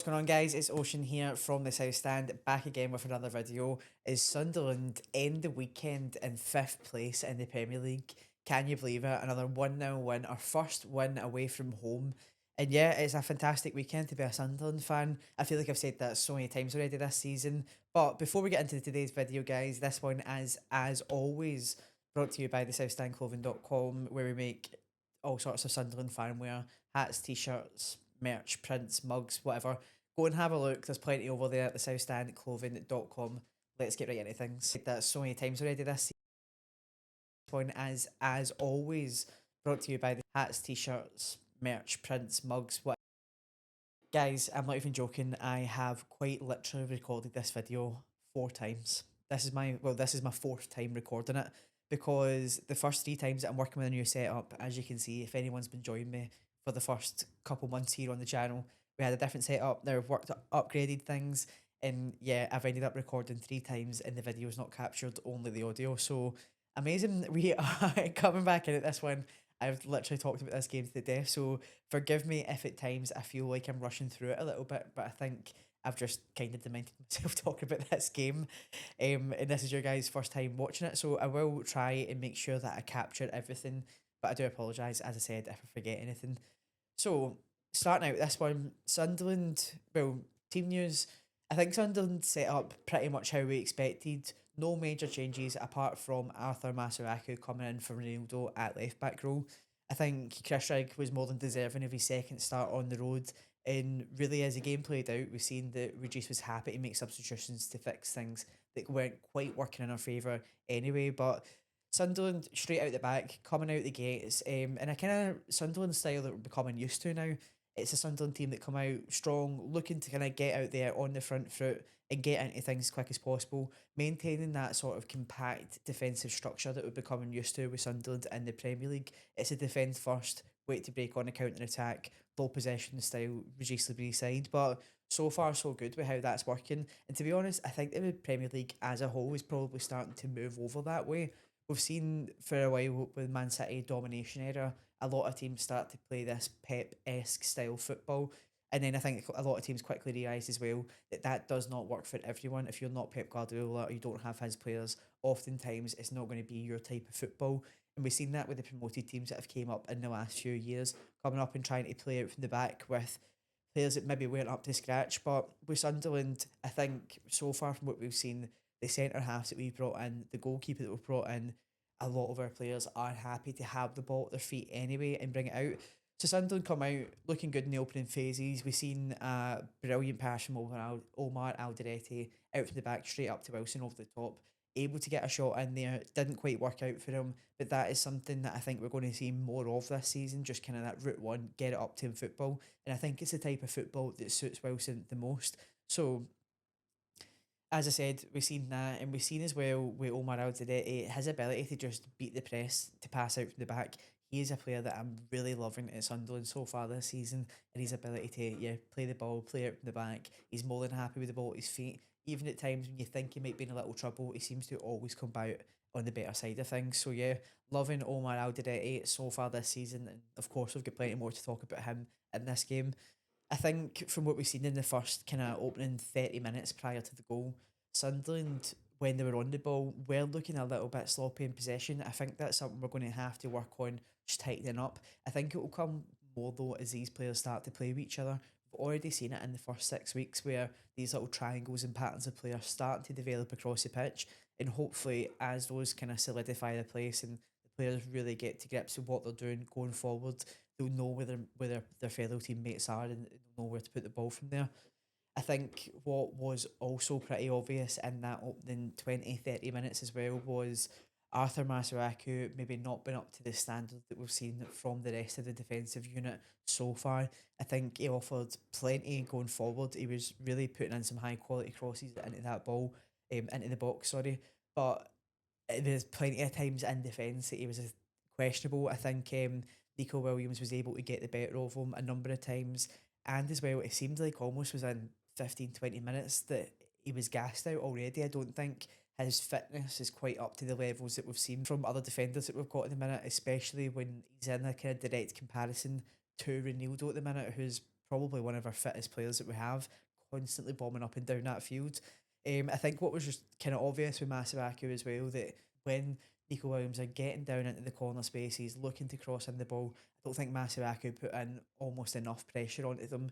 going on, guys? It's Ocean here from the South Stand, back again with another video. Is Sunderland end the weekend in fifth place in the Premier League? Can you believe it? Another 1-0 win, our first win away from home. And yeah, it's a fantastic weekend to be a Sunderland fan. I feel like I've said that so many times already this season. But before we get into today's video, guys, this one is, as always, brought to you by the southstandclothing.com, where we make all sorts of Sunderland fan wear, hats, t-shirts, merch, prints, mugs, whatever. Go and have a look. There's plenty over there at the southstandclothing.com. Let's get right into things. Said that so many times already this one, as always, brought to you by the hats, t-shirts, merch, prints, mugs, what. Guys, I'm not even joking. I have quite literally recorded this video 4 times. This is my fourth time recording it, because the first 3 times that I'm working with a new setup, as you can see, if anyone's been joining me for the first couple months here on the channel, we had a different setup. Now we've upgraded things, and yeah, I've ended up recording 3 times, and the video's not captured, only the audio. So amazing. We are coming back in at this one. I've literally talked about this game to the death, so forgive me if at times I feel like I'm rushing through it a little bit, but I think I've just kind of demented myself talking about this game. And this is your guys' first time watching it, so I will try and make sure that I capture everything, but I do apologise, as I said, if I forget anything. So, starting out this one, Sunderland, well, team news. I think Sunderland set up pretty much how we expected. No major changes apart from Arthur Masaraku coming in for Ronaldo at left back role. I think Chris Rigg was more than deserving of his second start on the road. And really, as the game played out, we've seen that Regis was happy to make substitutions to fix things that weren't quite working in our favour anyway. But Sunderland straight out the back, coming out the gates, and a kind of Sunderland style that we're becoming used to now. It's a Sunderland team that come out strong, looking to kind of get out there on the front foot and get into things as quick as possible, maintaining that sort of compact defensive structure that we're becoming used to with Sunderland in the Premier League. It's a defend first, wait to break on a counter attack, low possession style, Regis Labrie side. But so far, so good with how that's working. And to be honest, I think the Premier League as a whole is probably starting to move over that way. We've seen for a while with Man City domination era, a lot of teams start to play this Pep-esque style football. And then I think a lot of teams quickly realise as well that that does not work for everyone. If you're not Pep Guardiola or you don't have his players, oftentimes it's not going to be your type of football. And we've seen that with the promoted teams that have came up in the last few years, coming up and trying to play out from the back with players that maybe weren't up to scratch. But with Sunderland, I think so far from what we've seen, the centre halves that we've brought in, the goalkeeper that we've brought in, a lot of our players are happy to have the ball at their feet anyway and bring it out. So Sunderland come out looking good in the opening phases. We've seen a brilliant pass from Omar Alderete out from the back straight up to Wilson over the top. Able to get a shot in there. Didn't quite work out for him, but that is something that I think we're going to see more of this season. Just kind of that route one, get it up to him football. And I think it's the type of football that suits Wilson the most. So as I said, we've seen that, and we've seen as well with Omar Alderete, his ability to just beat the press, to pass out from the back. He is a player that I'm really loving at Sunderland so far this season, and his ability to play the ball, play out from the back. He's more than happy with the ball at his feet. Even at times when you think he might be in a little trouble, he seems to always come out on the better side of things. So yeah, loving Omar Alderete so far this season, and of course we've got plenty more to talk about him in this game. I think from what we've seen in the first kind of opening 30 minutes prior to the goal, Sunderland, when they were on the ball, were looking a little bit sloppy in possession. I think that's something we're going to have to work on, just tightening up. I think it will come more though as these players start to play with each other. We've already seen it in the first 6 weeks where these little triangles and patterns of players start to develop across the pitch, and hopefully as those kind of solidify the place and the players really get to grips with what they're doing going forward, they'll know where their fellow teammates are, and they'll know where to put the ball from there. I think what was also pretty obvious in that opening 20-30 minutes as well was Arthur Masaraku maybe not been up to the standard that we've seen from the rest of the defensive unit so far. I think he offered plenty going forward. He was really putting in some high quality crosses into that ball, into the box, sorry. But there's plenty of times in defence that he was questionable. I think Nico Williams was able to get the better of him a number of times. And as well, it seemed like almost within 15-20 minutes that he was gassed out already. I don't think his fitness is quite up to the levels that we've seen from other defenders that we've got at the minute, especially when he's in a kind of direct comparison to Ronaldo at the minute, who's probably one of our fittest players that we have, constantly bombing up and down that field. I think what was just kind of obvious with Masuaku as well, that when Nico Williams are getting down into the corner spaces, looking to cross in the ball, I don't think Masuaku put in almost enough pressure onto them.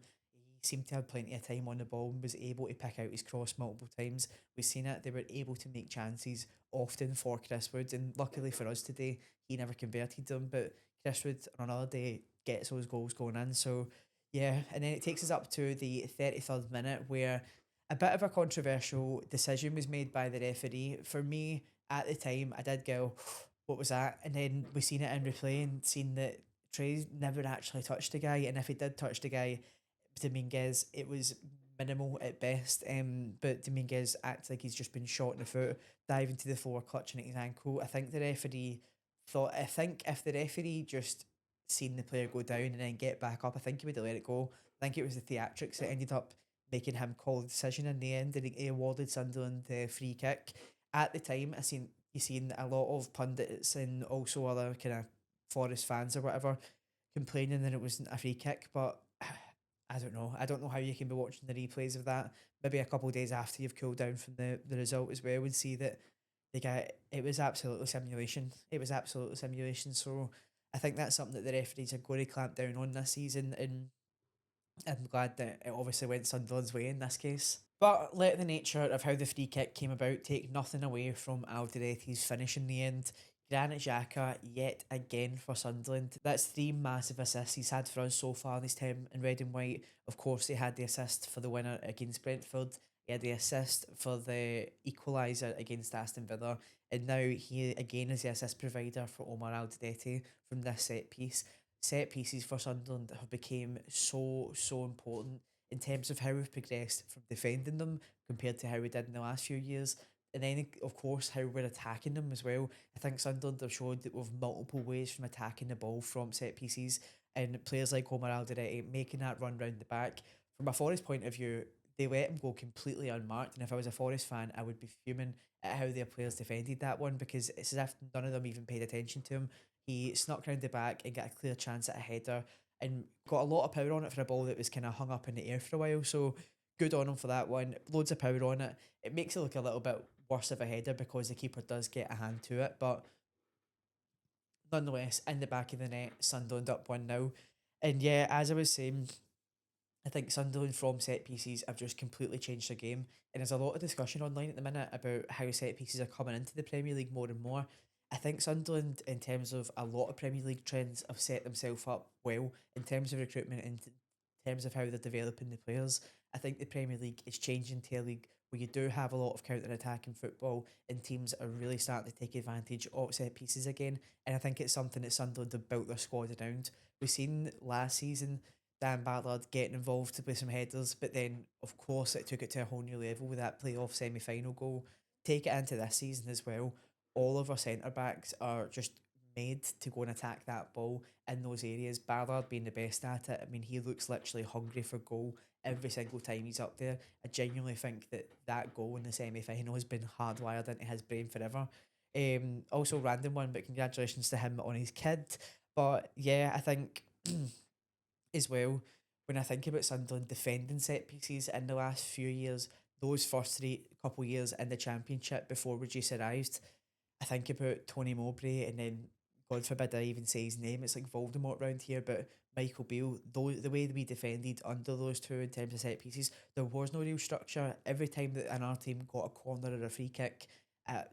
He seemed to have plenty of time on the ball and was able to pick out his cross multiple times. We've seen it. They were able to make chances often for Chris Wood, and luckily for us today, he never converted them. But Chris Wood on another day gets those goals going in. So yeah, and then it takes us up to the 33rd minute where a bit of a controversial decision was made by the referee. For me, at the time, I did go, what was that? And then we seen it in replay and seen that Trey never actually touched the guy. And if he did touch the guy, Dominguez, it was minimal at best. But Dominguez acts like he's just been shot in the foot, diving to the floor, clutching at his ankle. I think if the referee just seen the player go down and then get back up, I think he would have let it go. I think it was the theatrics that ended up making him call the decision in the end, and he awarded Sunderland the free kick. At the time, you seen a lot of pundits and also other kind of Forest fans or whatever complaining that it wasn't a free kick, but I don't know. I don't know how you can be watching the replays of that. Maybe a couple of days after you've cooled down from the result as well, and see that the guy, it was absolutely simulation. It was absolutely simulation. So I think that's something that the referees are going to clamp down on this season, and I'm glad that it obviously went Sunderland's way in this case. But let the nature of how the free kick came about take nothing away from Aldereti's finish in the end. Granit Xhaka yet again for Sunderland. That's three massive assists he's had for us so far this time in red and white. Of course, he had the assist for the winner against Brentford. He had the assist for the equaliser against Aston Villa. And now he again is the assist provider for Omar Alderete from this set piece. Set pieces for Sunderland have become so important in terms of how we've progressed from defending them compared to how we did in the last few years. And then, of course, how we're attacking them as well. I think Sunderland have showed that we've multiple ways from attacking the ball from set pieces, and players like Omar Alderete making that run round the back. From a Forest point of view, they let him go completely unmarked. And if I was a Forest fan, I would be fuming at how their players defended that one, because it's as if none of them even paid attention to him. He snuck round the back and got a clear chance at a header and got a lot of power on it for a ball that was kind of hung up in the air for a while. So good on him for that one. Loads of power on it. It makes it look a little bit worse of a header because the keeper does get a hand to it, but nonetheless, in the back of the net, Sunderland up 1-0. And yeah, as I was saying, I think Sunderland from set pieces have just completely changed their game. And there's a lot of discussion online at the minute about how set pieces are coming into the Premier League more and more. I think Sunderland, in terms of a lot of Premier League trends, have set themselves up well in terms of recruitment and in terms of how they're developing the players. I think the Premier League is changing to a league where you do have a lot of counter attacking football, and teams are really starting to take advantage of set pieces again. And I think it's something that Sunderland have built their squad around. We've seen last season Dan Ballard getting involved with some headers, but then of course it took it to a whole new level with that playoff semi final goal. Take it into this season as well. All of our centre backs are just made to go and attack that ball in those areas. Ballard being the best at it. I mean, he looks literally hungry for goal every single time he's up there. I genuinely think that that goal in the semi final has been hardwired into his brain forever. Also random one, but congratulations to him on his kid. But yeah, I think as well, when I think about Sunderland defending set pieces in the last few years, those first three couple years in the Championship before Reduce arrived, I think about Tony Mowbray, and then God forbid I even say his name, it's like Voldemort round here, but Michael Beale, the way that we defended under those two in terms of set pieces, there was no real structure. Every time that another team got a corner or a free kick, I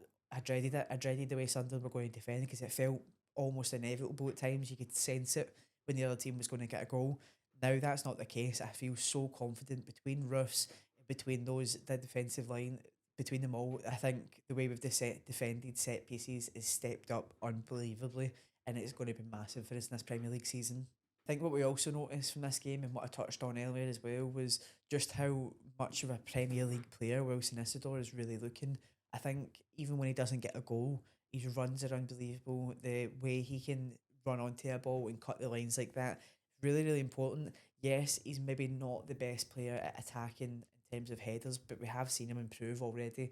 dreaded it. I dreaded the way Sunderland were going to defend because it felt almost inevitable at times. You could sense it when the other team was going to get a goal. Now that's not the case. I feel so confident between Roofs, between the defensive line, between them all. I think the way we've defended set pieces is stepped up unbelievably, and it's going to be massive for us in this Premier League season. I think what we also noticed from this game, and what I touched on earlier as well, was just how much of a Premier League player Wilson Isidore is really looking. I think even when he doesn't get a goal, his runs are unbelievable. The way he can run onto a ball and cut the lines like that, really important. Yes, he's maybe not the best player at attacking in terms of headers, but we have seen him improve already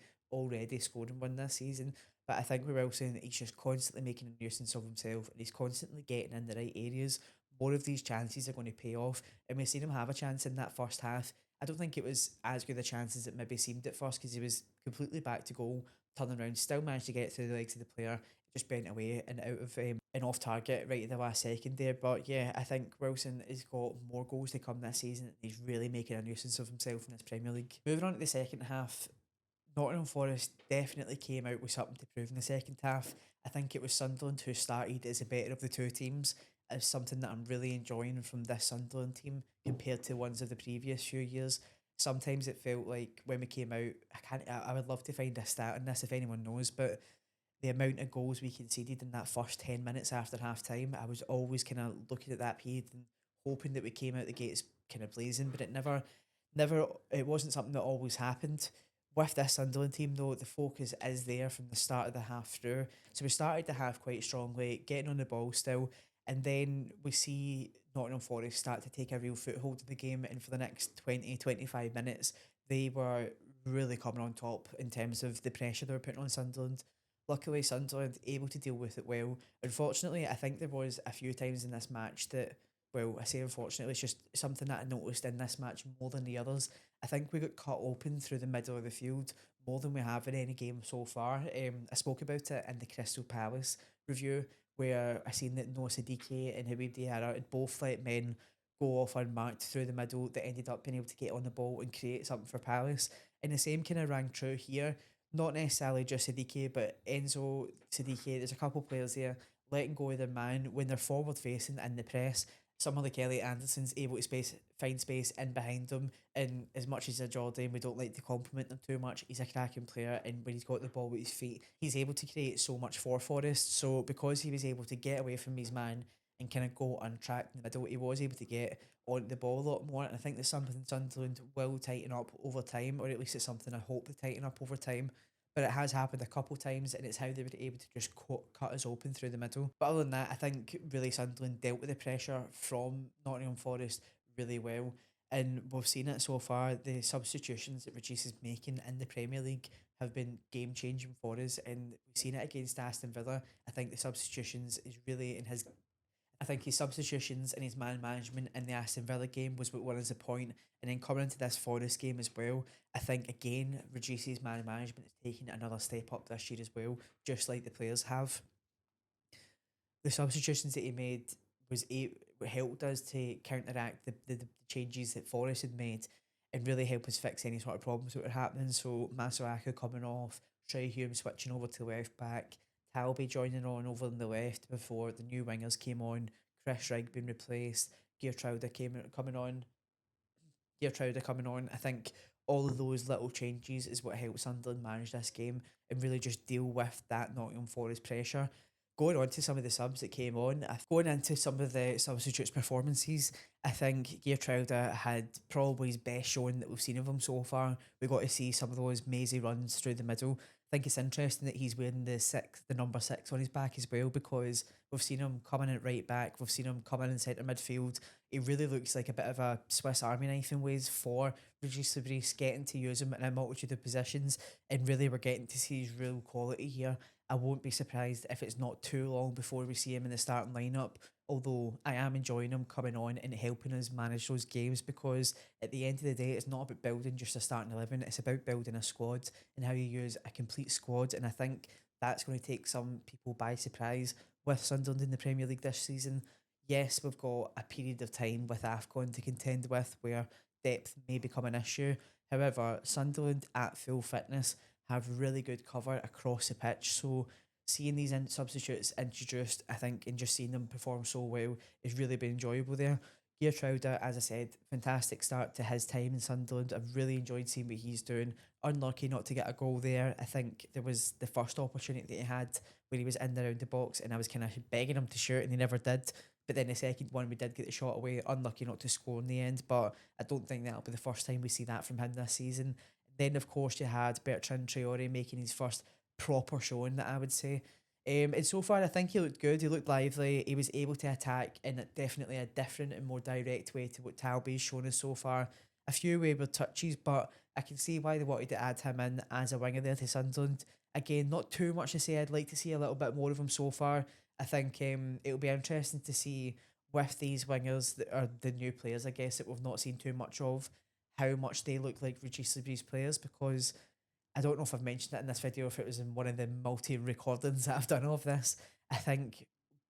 scoring one this season. But I think we're all saying that he's just constantly making a nuisance of himself, and he's constantly getting in the right areas more of these chances are going to pay off. And we've seen him have a chance in that first half. I don't think it was as good a chance as it maybe seemed at first because he was completely back to goal, turning around, still managed to get through the legs of the player, just bent away and out of an off target right at the last second there. But yeah, I think Wilson has got more goals to come this season. He's really making a nuisance of himself in this Premier League. Moving on to the second half, Nottingham Forest definitely came out with something to prove in the second half. I think it was Sunderland who started as the better of the two teams. As something that I'm really enjoying from this Sunderland team compared to ones of the previous few years. Sometimes it felt like when we came out, I would love to find a stat on this if anyone knows, but the amount of goals we conceded in that first 10 minutes after half time, I was always kind of looking at that period and hoping that we came out the gates kind of blazing, but it never, it wasn't something that always happened. With this Sunderland team, though, the focus is there from the start of the half through. So we started the half quite strongly, getting on the ball still, and then we see Nottingham Forest start to take a real foothold in the game. And for the next 20-25 minutes, they were really coming on top in terms of the pressure they were putting on Sunderland. Luckily, Sunderland able to deal with it well. Unfortunately, I think there was a few times in this match that, well, I say unfortunately, it's just something that I noticed in this match more than the others. I think we got cut open through the middle of the field more than we have in any game so far. I spoke about it in the Crystal Palace review where I seen that Noah Siddiqui and Habib Diarra had both let men go off unmarked through the middle that ended up being able to get on the ball and create something for Palace. And the same kind of rang true here. Not necessarily just Siddiqui, but Enzo Siddiqui. There's a couple players there letting go of their man when they're forward facing in the press. Someone like Elliot Anderson's able to find space in behind him. And as much as a Jordan, we don't like to compliment him too much. He's a cracking player, and when he's got the ball with his feet, he's able to create so much for Forest. So because he was able to get away from his man and kind of go untracked in the middle, he was able to get on the ball a lot more. And I think that's something Sunderland will tighten up over time, or at least it's something I hope they tighten up over time. But it has happened a couple times, and it's how they were able to just cut us open through the middle. But other than that, I think really Sunderland dealt with the pressure from Nottingham Forest really well. And we've seen it so far. The substitutions that Regis is making in the Premier League have been game changing for us, and we've seen it against Aston Villa. I think the substitutions is really in his I think his substitutions and his man management in the Aston Villa game was what won us a point. And then coming into this Forest game as well, I think again, Reduce's man management is taking another step up this year as well, just like the players have. The substitutions that he made was helped us to counteract the changes that Forest had made and really help us fix any sort of problems that were happening. So Masuaku coming off, Trey Hume switching over to left back, Talby joining on over on the left before the new wingers came on, Chris Rigg being replaced, Geertruida coming on. I think all of those little changes is what helped Sunderland manage this game and really just deal with that Nottingham Forest pressure. Going on to some of the subs that came on, going into some of the substitutes' performances, I think Geertruida had probably his best showing that we've seen of him so far. We got to see some of those mazy runs through the middle. I think it's interesting that he's wearing the number six on his back as well, because we've seen him coming in at right back, we've seen him coming in centre midfield. He really looks like a bit of a Swiss Army knife in ways for Regis Lebris, getting to use him in a multitude of positions, and really we're getting to see his real quality here. I won't be surprised if it's not too long before we see him in the starting lineup. Although I am enjoying him coming on and helping us manage those games, because at the end of the day, it's not about building just a starting 11, it's about building a squad and how you use a complete squad. And I think that's going to take some people by surprise with Sunderland in the Premier League this season. Yes, we've got a period of time with AFCON to contend with where depth may become an issue. However, Sunderland at full fitness have really good cover across the pitch. So seeing these substitutes introduced, I think, and just seeing them perform so well has really been enjoyable there. Geertruida, as I said, fantastic start to his time in Sunderland. I've really enjoyed seeing what he's doing. Unlucky not to get a goal there. I think there was the first opportunity that he had where he was in the round the box, and I was kind of begging him to shoot, and he never did. But then the second one, we did get the shot away. Unlucky not to score in the end, but I don't think that'll be the first time we see that from him this season. Then, of course, you had Bertrand Traore making his first proper showing, that I would say. And so far, I think he looked good. He looked lively. He was able to attack in definitely a different and more direct way to what Talby's shown us so far. A few wayward touches, but I can see why they wanted to add him in as a winger there to Sunderland. Again, not too much to say. I'd like to see a little bit more of him so far. I think it'll be interesting to see with these wingers that are the new players, I guess, that we've not seen too much of, how much they look like Regis Lee's players, because I don't know if I've mentioned it in this video, if it was in one of the multi recordings that I've done of this. I think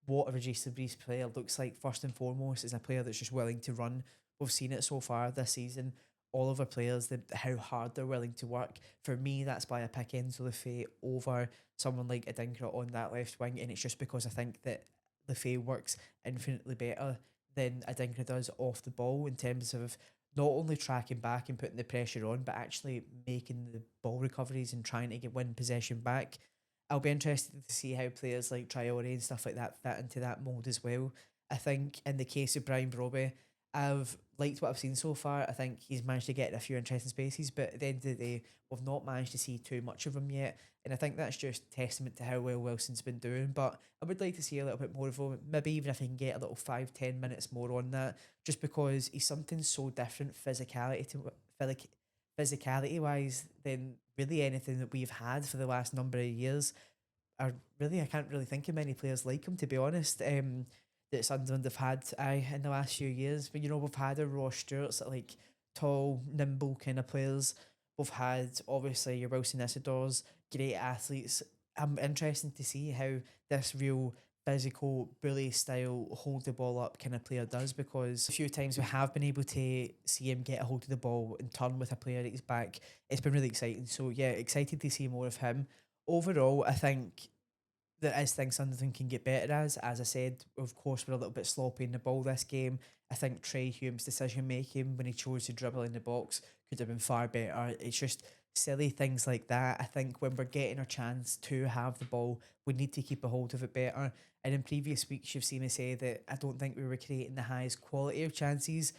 what a Regis Lee's player looks like, first and foremost, is a player that's just willing to run. We've seen it so far this season. All of our players, how hard they're willing to work. For me, that's why I pick Enzo Lefebvre over someone like Adinkra on that left wing, and it's just because I think that Lefebvre works infinitely better than Adinkra does off the ball in terms of not only tracking back and putting the pressure on, but actually making the ball recoveries and trying to win possession back. I'll be interested to see how players like Traore and stuff like that fit into that mould as well. I think in the case of Brian Broby, I've liked what I've seen so far. I think he's managed to get in a few interesting spaces, but at the end of the day, we've not managed to see too much of him yet. And I think that's just testament to how well Wilson's been doing. But I would like to see a little bit more of him. Maybe even if he can get a little 5-10 minutes more on that, just because he's something so different physicality wise than really anything that we've had for the last number of years. Or really, I can't really think of many players like him, to be honest. That Sunderland have had in the last few years. But we've had a Ross Stewart's that like tall, nimble kind of players. We've had obviously your Wilson Isidores, great athletes. I'm interested to see how this real physical bully style hold the ball up kind of player does, because a few times we have been able to see him get a hold of the ball and turn with a player at his back. It's been really exciting. So yeah, excited to see more of him. Overall, I think there is things Sunderland can get better as I said, of course, we're a little bit sloppy in the ball this game. I think Trey Hume's decision making when he chose to dribble in the box could have been far better. It's just silly things like that. I think when we're getting our chance to have the ball, we need to keep a hold of it better. And in previous weeks, you've seen me say that I don't think we were creating the highest quality of chances.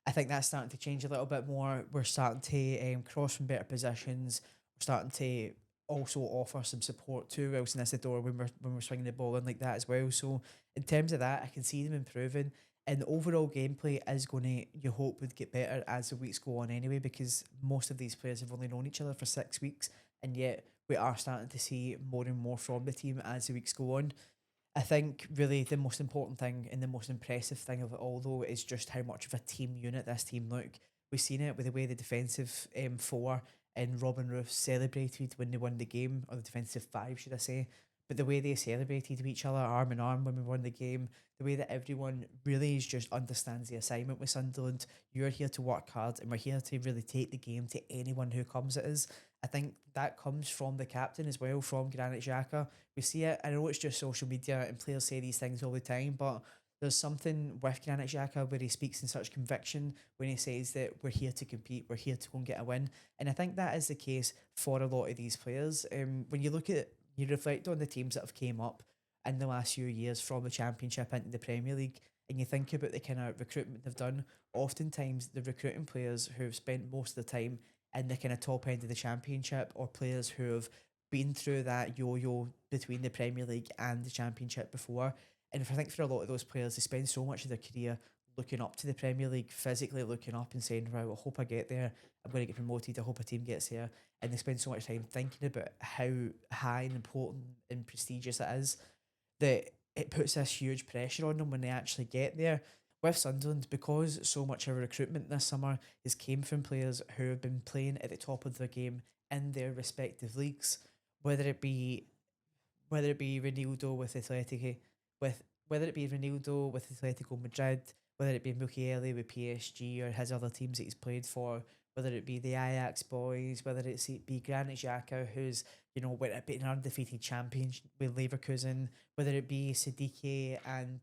I think that's starting to change a little bit more. We're starting to cross from better positions. We're starting to also offer some support to Wilson Isidore when we're swinging the ball in like that as well. So in terms of that, I can see them improving. And the overall gameplay is going to, you hope, would get better as the weeks go on anyway, because most of these players have only known each other for 6 weeks, and yet we are starting to see more and more from the team as the weeks go on. I think really the most important thing and the most impressive thing of it all, though, is just how much of a team unit this team look. We've seen it with the way the defensive four and Robin Roos celebrated when they won the game, or the defensive five, should I say. But the way they celebrated with each other, arm in arm, when we won the game, the way that everyone really is just understands the assignment with Sunderland. You're here to work hard, and we're here to really take the game to anyone who comes at us. I think that comes from the captain as well, from Granit Xhaka. We see it. I know it's just social media and players say these things all the time, but there's something with Granit Xhaka where he speaks in such conviction when he says that we're here to compete, we're here to go and get a win. And I think that is the case for a lot of these players. When you look at, you reflect on the teams that have came up in the last few years from the Championship into the Premier League, and you think about the kind of recruitment they've done, oftentimes the recruiting players who have spent most of the time in the kind of top end of the Championship, or players who have been through that yo-yo between the Premier League and the Championship before. And if I think for a lot of those players, they spend so much of their career looking up to the Premier League, physically looking up and saying, right, well, I hope I get there. I'm going to get promoted. I hope a team gets here. And they spend so much time thinking about how high and important and prestigious it is, that it puts this huge pressure on them when they actually get there. With Sunderland, because so much of our recruitment this summer has came from players who have been playing at the top of their game in their respective leagues, whether it be whether it be Ronaldo with Atletico, with whether it be Ronaldo with Atletico Madrid, whether it be Mukiele with PSG or his other teams that he's played for, whether it be the Ajax boys, whether it be Granit Xhaka, who's went a bit an undefeated champion with Leverkusen, whether it be Siddiqui and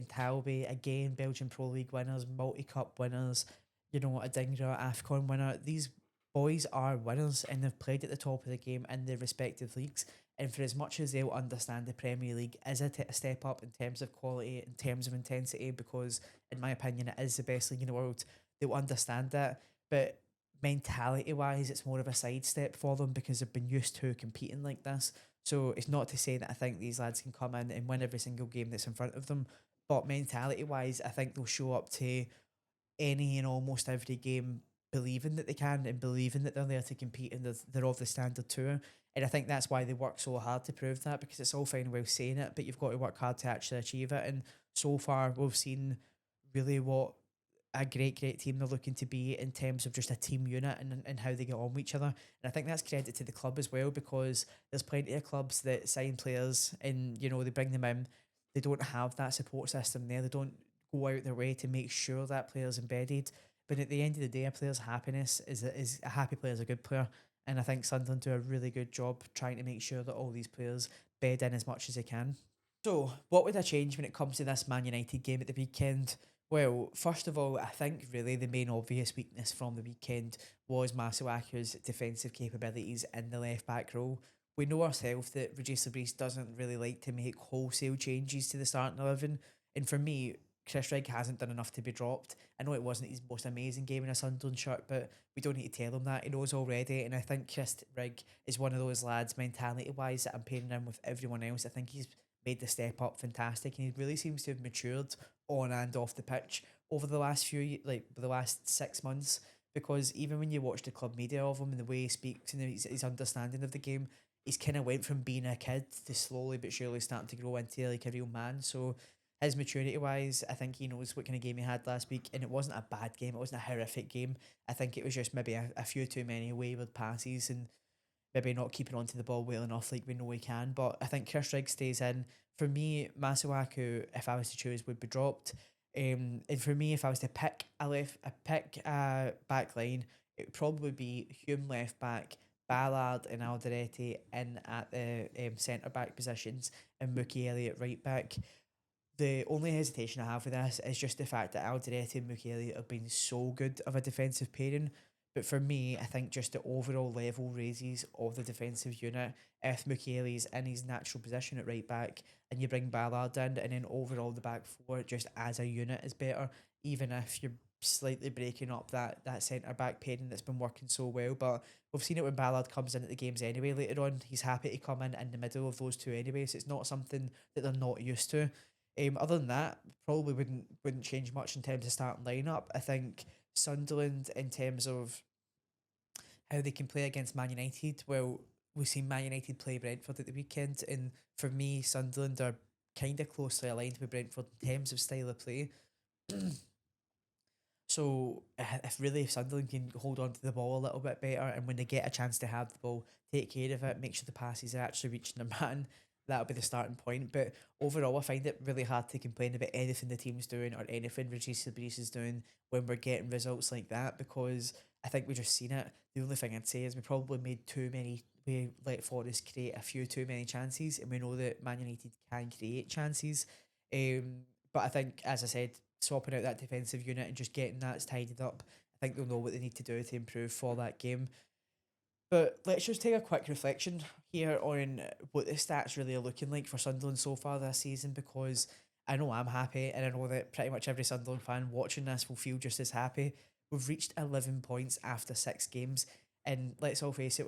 Talbi, again Belgian Pro League winners, multi cup winners, a Dingra AFCON winner. These boys are winners and they've played at the top of the game in their respective leagues. And for as much as they'll understand the Premier League is a step up in terms of quality, in terms of intensity, because in my opinion it is the best league in the world, they'll understand that. But mentality wise, it's more of a sidestep for them because they've been used to competing like this. So it's not to say that I think these lads can come in and win every single game that's in front of them. But mentality wise, I think they'll show up to any and almost every game believing that they can and believing that they're there to compete and they're of the standard too. And I think that's why they work so hard to prove that, because it's all fine and well saying it, but you've got to work hard to actually achieve it. And so far we've seen really what a great team they're looking to be in terms of just a team unit and how they get on with each other. And I think that's credit to the club as well, because there's plenty of clubs that sign players and they bring them in. They don't have that support system there. They don't go out their way to make sure that player's embedded. But at the end of the day, a player's happiness is a happy player is a good player. And I think Sunderland do a really good job trying to make sure that all these players bed in as much as they can. So, what would I change when it comes to this Man United game at the weekend? Well, first of all, I think really the main obvious weakness from the weekend was Masuaku's defensive capabilities in the left back role. We know ourselves that Regis Lebris doesn't really like to make wholesale changes to the starting 11. And for me, Chris Rigg hasn't done enough to be dropped. I know it wasn't his most amazing game in a Sunderland shirt, but we don't need to tell him that. He knows already. And I think Chris Rigg is one of those lads, mentality wise, that I'm pairing him with everyone else. I think he's made the step up fantastic, and he really seems to have matured on and off the pitch over the last like the last 6 months. Because even when you watch the club media of him and the way he speaks and his understanding of the game, he's kind of went from being a kid to slowly but surely starting to grow into like a real man. So his maturity wise, I think he knows what kind of game he had last week, and it wasn't a bad game. It wasn't a horrific game. I think it was just maybe a few too many wayward passes and maybe not keeping onto the ball well enough like we know he can. But I think Chris Rigg stays in. For me, Masuaku, if I was to choose, would be dropped. And for me, if I was to pick a back line, it would probably be Hume left back, Ballard and Alderete in at the centre back positions, and Mookie Elliott right back. The only hesitation I have with this is just the fact that Alderete and Mukiele have been so good of a defensive pairing. But for me, I think just the overall level raises of the defensive unit if Mukiele is in his natural position at right back and you bring Ballard in, and then overall the back four just as a unit is better, even if you're slightly breaking up that centre back pairing that's been working so well. But we've seen it when Ballard comes in at the games anyway later on. He's happy to come in the middle of those two anyway, so it's not something that they're not used to. Other than that, probably wouldn't change much in terms of starting lineup. I think Sunderland, in terms of how they can play against Man United, well, we've seen Man United play Brentford at the weekend, and for me, Sunderland are kind of closely aligned with Brentford in terms of style of play. So if Sunderland can hold on to the ball a little bit better, and when they get a chance to have the ball, take care of it, make sure the passes are actually reaching their man, that'll be the starting point. But overall, I find it really hard to complain about anything the team's doing or anything Regis Breeze is doing when we're getting results like that, because I think we just seen it. The only thing I'd say is we probably made too many. We let Forest create a few too many chances, and we know that Man United can create chances. But I think, as I said, swapping out that defensive unit and just getting that tidied up, I think they'll know what they need to do to improve for that game. But let's just take a quick reflection here on what the stats really are looking like for Sunderland so far this season, because I know I'm happy, and I know that pretty much every Sunderland fan watching this will feel just as happy. We've reached 11 points after 6 games, and let's all face it,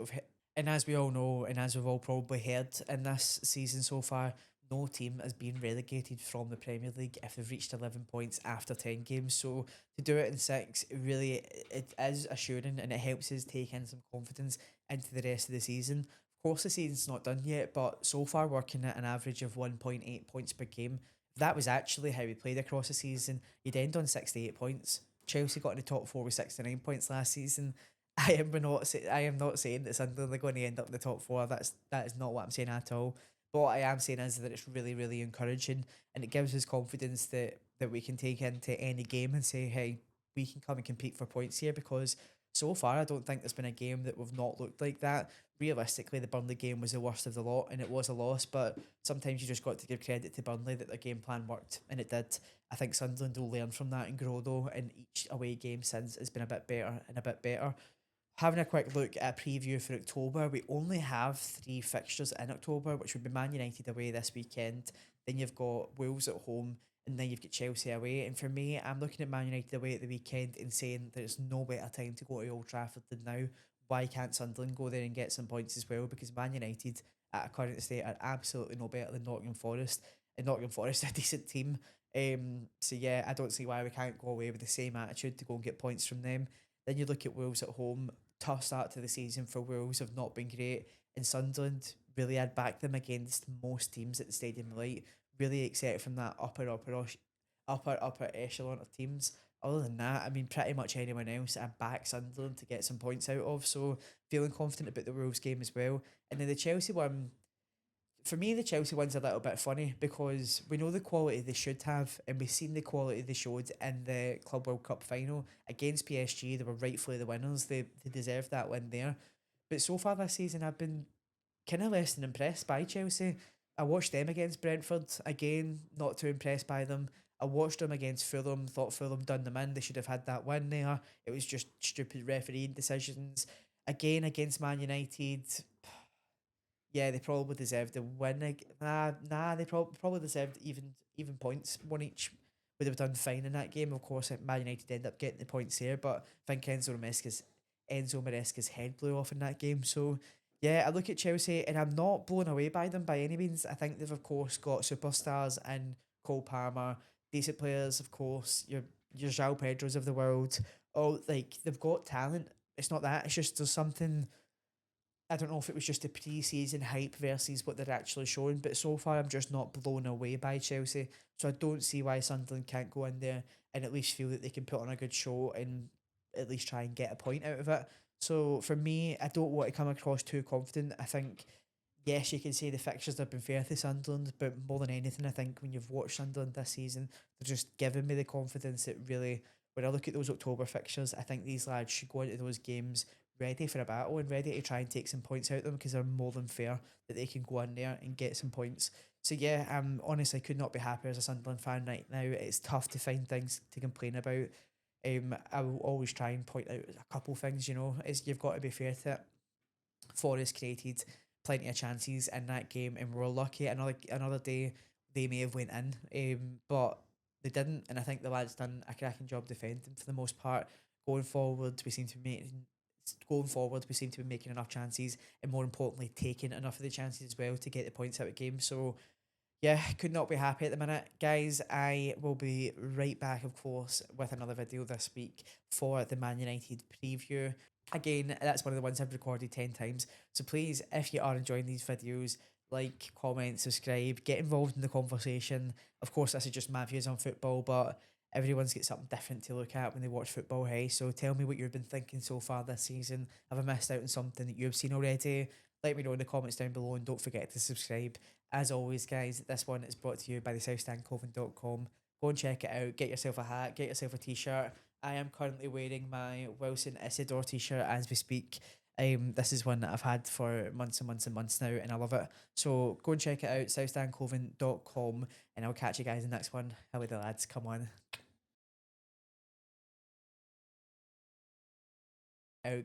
and as we all know, and as we've all probably heard in this season so far, no team has been relegated from the Premier League if they've reached 11 points after 10 games. So to do it in six, it is assuring, and it helps us take in some confidence into the rest of the season. Of course, the season's not done yet, but so far working at an average of 1.8 points per game. If that was actually how we played across the season, you'd end on 68 points. Chelsea got in the top four with 69 points last season. I am not saying that Sunderland are going to end up in the top four. That is not what I'm saying at all. But what I am saying is that it's really encouraging, and it gives us confidence that we can take into any game and say, hey, we can come and compete for points here, because so far I don't think there's been a game that we've not looked like that. Realistically, the Burnley game was the worst of the lot, and it was a loss, but sometimes you just got to give credit to Burnley that their game plan worked, and it did. I think Sunderland will learn from that and grow, though, and each away game since has been a bit better and a bit better. Having a quick look at a preview for October, we only have 3 fixtures in October, which would be Man United away this weekend. Then you've got Wolves at home, and then you've got Chelsea away. And for me, I'm looking at Man United away at the weekend and saying there's no better time to go to Old Trafford than now. Why can't Sunderland go there and get some points as well? Because Man United, at a current state, are absolutely no better than Nottingham Forest. And Nottingham Forest are a decent team. So yeah, I don't see why we can't go away with the same attitude to go and get points from them. Then you look at Wolves at home. Tough start to the season for Wolves, have not been great. And Sunderland, really, I'd back them against most teams at the Stadium of Light. really excited from that upper echelon of teams. Other than that, I mean, pretty much anyone else, I back Sunderland to get some points out of. So feeling confident about the Wolves game as well. And then the Chelsea one, for me, the Chelsea one's a little bit funny because we know the quality they should have, and we've seen the quality they showed in the Club World Cup final against PSG. They were rightfully the winners. They deserved that win there. But so far this season, I've been kind of less than impressed by Chelsea. I watched them against Brentford again, not too impressed by them. I watched them against Fulham, thought Fulham done them in. They should have had that win there. It was just stupid refereeing decisions. Again against Man United, yeah, they probably deserved the win. Nah, they probably deserved even points. One each would have done fine in that game. Of course, Man United end up getting the points here, but I think Enzo Maresca's head blew off in that game. So yeah, I look at Chelsea and I'm not blown away by them by any means. I think they've of course got superstars and Cole Palmer, decent players, of course. Your João Pedros of the world. Oh, like they've got talent. It's not that. It's just there's something. I don't know if it was just the pre-season hype versus what they're actually showing, but so far I'm just not blown away by Chelsea. So I don't see why Sunderland can't go in there and at least feel that they can put on a good show and at least try and get a point out of it. So for me, I don't want to come across too confident. I think yes, you can say the fixtures have been fair to Sunderland, but more than anything, I think when you've watched Sunderland this season, they're just giving me the confidence that really, when I look at those October fixtures, I think these lads should go into those games ready for a battle and ready to try and take some points out of them because they're more than fair that they can go in there and get some points. So yeah, honestly could not be happier as a Sunderland fan right now. It's tough to find things to complain about. I will always try and point out a couple things. Is you've got to be fair to it. Forest created plenty of chances in that game, and we were lucky. Another day they may have went in, but they didn't. And I think the lads done a cracking job defending for the most part. Going forward, we seem to be making. Going forward, we seem to be making enough chances, and more importantly, taking enough of the chances as well to get the points out of games. So yeah, could not be happy at the minute. Guys, I will be right back, of course, with another video this week for the Man United preview. Again, that's one of the ones I've recorded 10 times. So please, if you are enjoying these videos, like, comment, subscribe, get involved in the conversation. Of course, this is just my views on football, but everyone's got something different to look at when they watch football, hey? So tell me what you've been thinking so far this season. Have I missed out on something that you've seen already? Let me know in the comments down below, and don't forget to subscribe. As always, guys, this one is brought to you by the southstandclothing.com. Go and check it out. Get yourself a hat, get yourself a t-shirt. I am currently wearing my Wilson Isidore t-shirt as we speak. This is one that I've had for months and months and months now, and I love it. So go and check it out, southstandclothing.com, and I'll catch you guys in the next one. How are the lads? Come on.